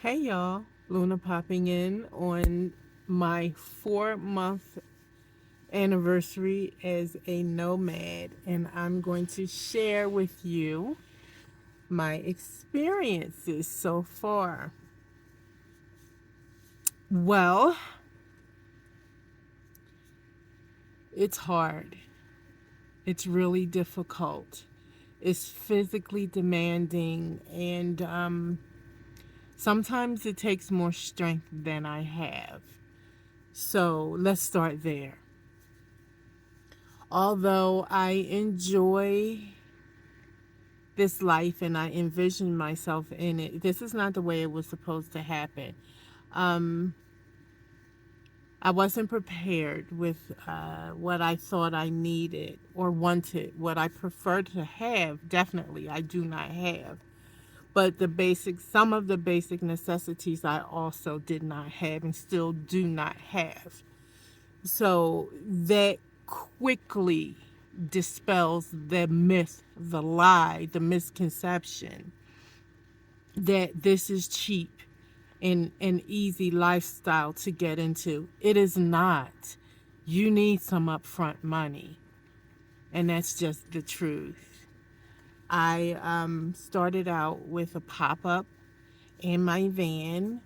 Hey y'all, Luna popping in on my 4 month anniversary as a nomad, and I'm going to share with you my experiences so far. Well, it's hard, it's really difficult, it's physically demanding, and sometimes it takes more strength than I have. So let's start there. Although I enjoy this life and I envision myself in it, this is not the way it was supposed to happen. Um, I wasn't prepared with what I thought I needed or wanted, what I prefer to have. Definitely, I do not have. But some of the basic necessities I also did not have and still do not have. So that quickly dispels the myth, the lie, the misconception that this is cheap and an easy lifestyle to get into. It is not. You need some upfront money, and that's just the truth. I started out with a pop up in my van.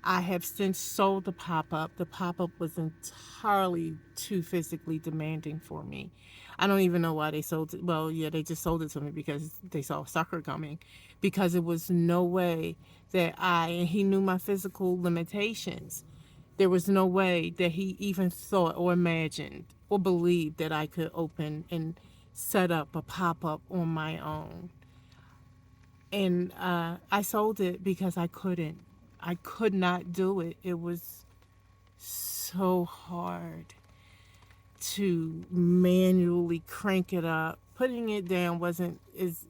I have since sold the pop up. The pop up was entirely too physically demanding for me. I don't even know why they sold it. Well, yeah, they just sold it to me because they saw sucker coming. Because it was no way that and he knew my physical limitations. There was no way that he even thought or imagined or believed that I could open and set up a pop up on my own. And I sold it because I couldn't. I could not do it. It was so hard to manually crank it up. Putting it down wasn't as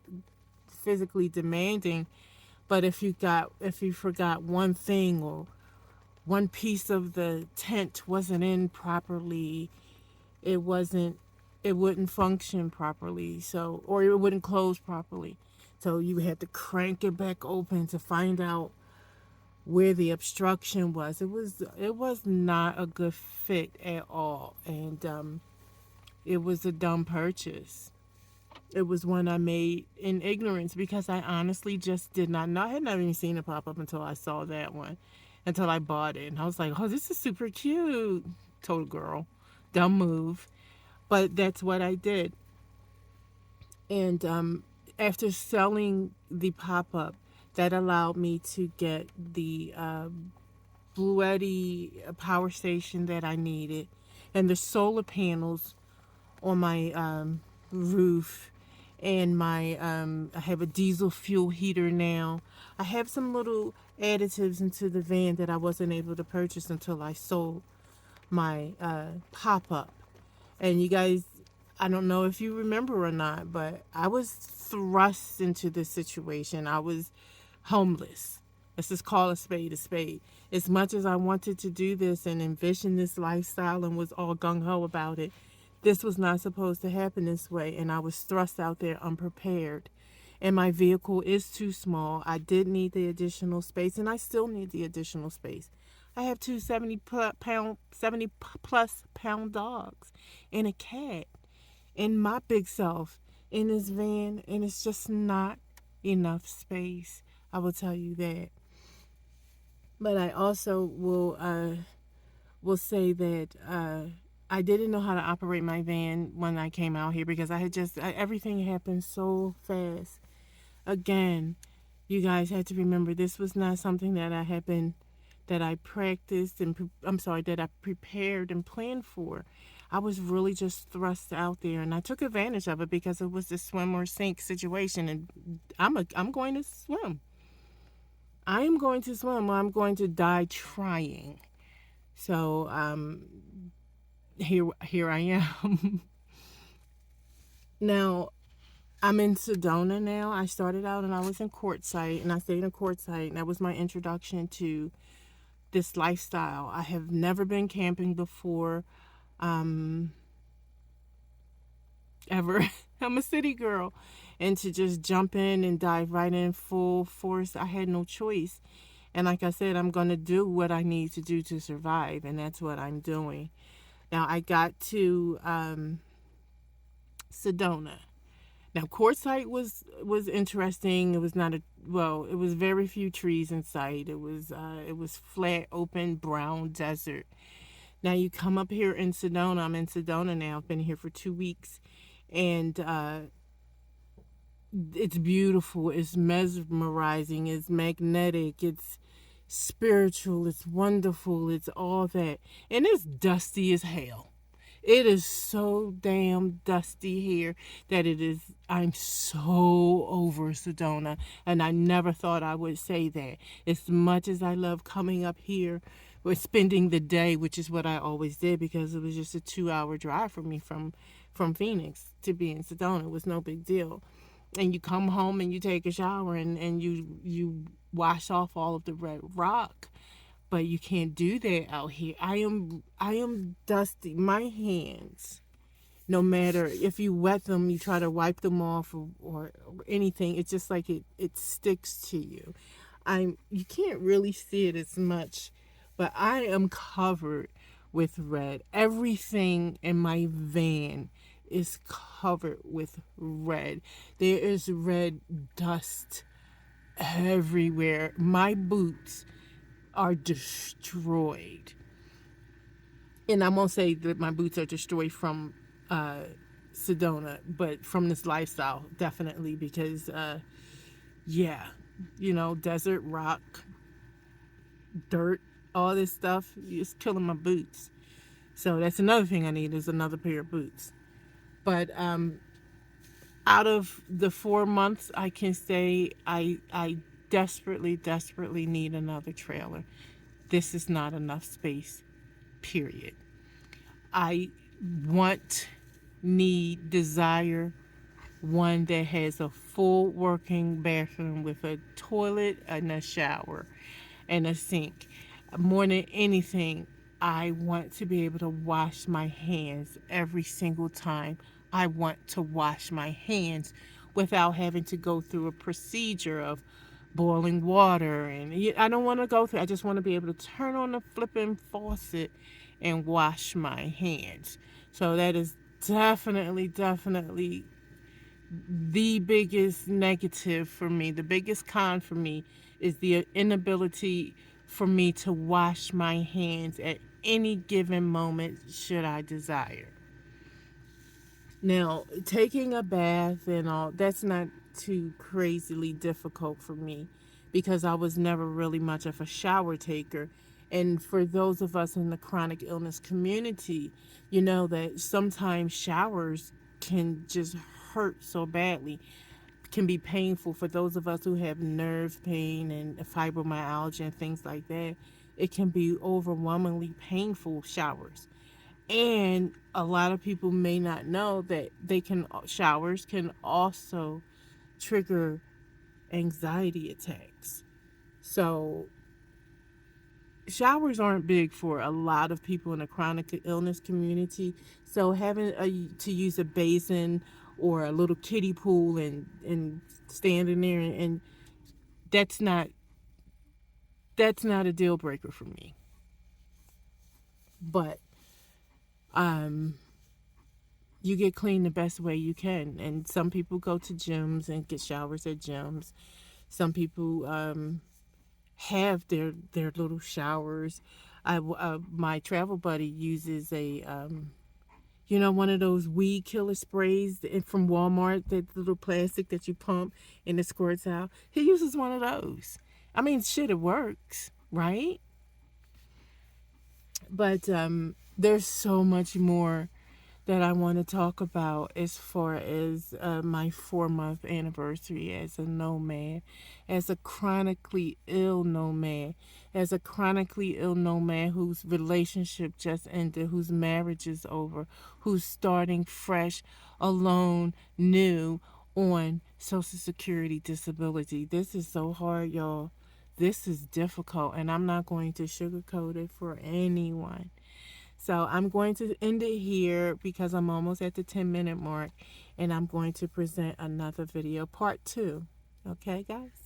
physically demanding, but if you forgot one thing or one piece of the tent wasn't in properly, it wasn't it wouldn't function properly. So or it wouldn't close properly. So you had to crank it back open to find out where the obstruction was. It was not a good fit at all, and it was a dumb purchase. It was one I made in ignorance because I honestly just did not know. I had never even seen it pop up until I saw that one, until I bought it, and I was like, "Oh, this is super cute." Total girl, dumb move, but that's what I did. And after selling the pop up, that allowed me to get the Bluetti power station that I needed, and the solar panels on my roof, and my I have a diesel fuel heater now. I have some little additives into the van that I wasn't able to purchase until I sold my pop up. And you guys, I don't know if you remember or not, but I was thrust into this situation. I was homeless. Let's just call a spade a spade. As much as I wanted to do this and envision this lifestyle and was all gung ho about it, this was not supposed to happen this way. And I was thrust out there unprepared. And my vehicle is too small. I did need the additional space, and I still need the additional space. I have two 70 plus pound dogs and a cat and my big self in this van, and it's just not enough space. I will tell you that. But I also will say that I didn't know how to operate my van when I came out here because everything happened so fast. Again, you guys had to remember this was not something that I practiced and I'm sorry, that I prepared and planned for. I was really just thrust out there, and I took advantage of it because it was a swim or sink situation, and I'm going to swim. I am going to swim. I'm going to die trying. So here I am. Now I'm in Sedona now. I started out and I was in Quartzsite, and I stayed in Quartzsite, and that was my introduction to this lifestyle. I have never been camping before, um, ever. I'm a city girl. And to just jump in and dive right in full force, I had no choice. And like I said, I'm going to do what I need to do to survive, and that's what I'm doing. Now, I got to Sedona. Now, Quartzsite was interesting. It was not a well. It was very few trees in sight. It was flat, open, brown desert. Now you come up here in Sedona. I'm in Sedona now. I've been here for 2 weeks, and it's beautiful. It's mesmerizing. It's magnetic. It's spiritual. It's wonderful. It's all that, and it's dusty as hell. It is so damn dusty here that it is. I'm so over Sedona, and I never thought I would say that. As much as I love coming up here, or spending the day, which is what I always did because it was just a 2 hour drive for me from Phoenix to be in Sedona. It was no big deal. And you come home and you take a shower and you wash off all of the red rock, but you can't do that out here. I am dusty. My hands, no matter if you wet them, you try to wipe them off or anything, it's just like it sticks to you. You can't really see it as much, but I am covered with red. Everything in my van is covered with red. There is red dust everywhere. My boots are destroyed. And I won't say that my boots are destroyed from Sedona, but from this lifestyle, definitely, because, yeah, desert, rock, dirt, all this stuff is killing my boots. So that's another thing I need is another pair of boots. But out of the 4 months, I can say I desperately, desperately need another trailer. This is not enough space, period. I want, need, desire one that has a full working bathroom with a toilet and a shower and a sink. More than anything, I want to be able to wash my hands every single time I want to wash my hands without having to go through a procedure of boiling water. And I don't want to go through, I just want to be able to turn on the flipping faucet and wash my hands. So that is definitely, definitely the biggest negative for me. The biggest con for me is the inability for me to wash my hands at any given moment should I desire. Now, taking a bath and all, that's not too crazily difficult for me because I was never really much of a shower taker. And for those of us in the chronic illness community, you know that sometimes showers can just hurt so badly, can be painful for those of us who have nerve pain and fibromyalgia and things like that. It can be overwhelmingly painful showers. And a lot of people may not know that showers can also trigger anxiety attacks. So showers aren't big for a lot of people in the chronic illness community. So having to use a basin or a little kiddie pool and standing there and that's not that's not a deal breaker for me. But um you get clean the best way you can. And some people go to gyms and get showers at gyms. Some people have their little showers. My travel buddy uses one of those weed killer sprays from Walmart, that little plastic that you pump and it squirts out. He uses one of those. I mean, shit, it works, right? But there's so much more that I want to talk about as far as my 4 month anniversary as a nomad, as a chronically ill nomad, as a chronically ill nomad whose relationship just ended, whose marriage is over, who's starting fresh, alone, new on Social Security disability. This is so hard, y'all. This is difficult, and I'm not going to sugarcoat it for anyone. So I'm going to end it here because I'm almost at the 10-minute mark, and I'm going to present another video, part 2. Okay, guys?